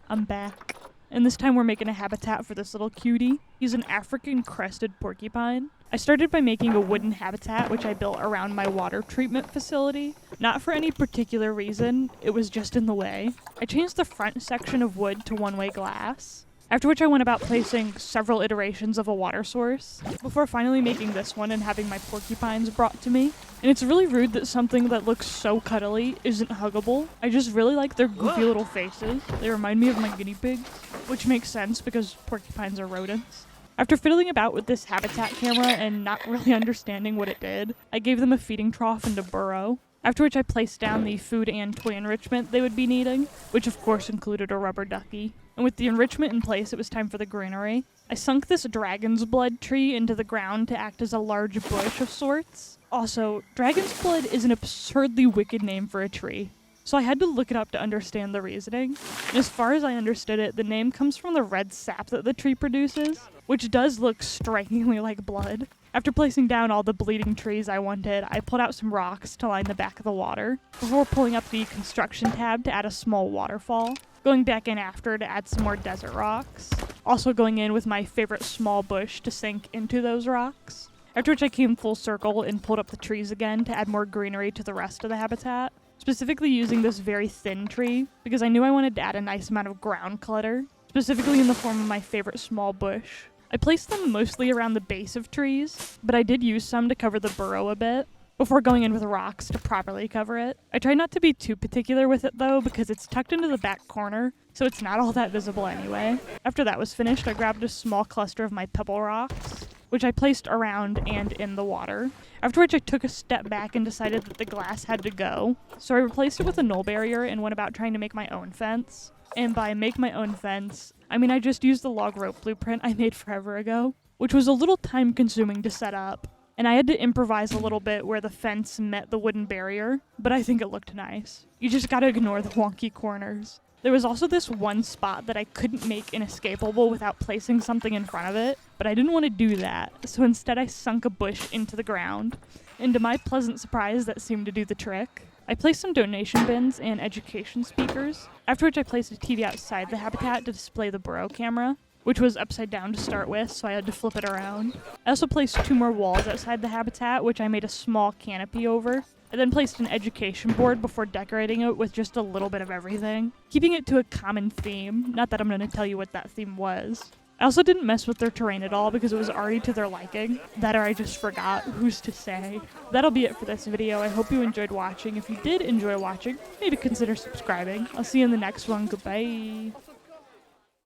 I'm back. And this time we're making a habitat for this little cutie. He's an African crested porcupine. I started by making a wooden habitat which I built around my water treatment facility. Not for any particular reason, it was just in the way. I changed the front section of wood to one-way glass, after which I went about placing several iterations of a water source, before finally making this one and having my porcupines brought to me. And it's really rude that something that looks so cuddly isn't huggable. I just really like their goofy little faces. They remind me of my guinea pigs, which makes sense because porcupines are rodents. After fiddling about with this habitat camera and not really understanding what it did, I gave them a feeding trough and a burrow, after which I placed down the food and toy enrichment they would be needing, which of course included a rubber ducky. And with the enrichment in place, it was time for the greenery. I sunk this dragon's blood tree into the ground to act as a large bush of sorts. Also, dragon's blood is an absurdly wicked name for a tree, so I had to look it up to understand the reasoning. And as far as I understood it, the name comes from the red sap that the tree produces, which does look strikingly like blood. After placing down all the bleeding trees I wanted, I pulled out some rocks to line the back of the water, before pulling up the construction tab to add a small waterfall, going back in after to add some more desert rocks, also going in with my favorite small bush to sink into those rocks, after which I came full circle and pulled up the trees again to add more greenery to the rest of the habitat, specifically using this very thin tree because I knew I wanted to add a nice amount of ground clutter, specifically in the form of my favorite small bush. I placed them mostly around the base of trees, but I did use some to cover the burrow a bit, before going in with rocks to properly cover it. I tried not to be too particular with it though, because it's tucked into the back corner, so it's not all that visible anyway. After that was finished, I grabbed a small cluster of my pebble rocks, which I placed around and in the water, after which I took a step back and decided that the glass had to go, so I replaced it with a null barrier and went about trying to make my own fence. And by make my own fence, I mean I just used the log rope blueprint I made forever ago, which was a little time consuming to set up, and I had to improvise a little bit where the fence met the wooden barrier, but I think it looked nice. You just gotta ignore the wonky corners. There was also this one spot that I couldn't make inescapable without placing something in front of it, but I didn't want to do that, so instead I sunk a bush into the ground, and to my pleasant surprise that seemed to do the trick. I placed some donation bins and education speakers, after which I placed a TV outside the habitat to display the burrow camera, which was upside down to start with, so I had to flip it around. I also placed 2 more walls outside the habitat, which I made a small canopy over. I then placed an education board before decorating it with just a little bit of everything, keeping it to a common theme, not that I'm going to tell you what that theme was. I also didn't mess with their terrain at all because it was already to their liking. That or I just forgot, who's to say. That'll be it for this video. I hope you enjoyed watching. If you did enjoy watching, maybe consider subscribing. I'll see you in the next one. Goodbye.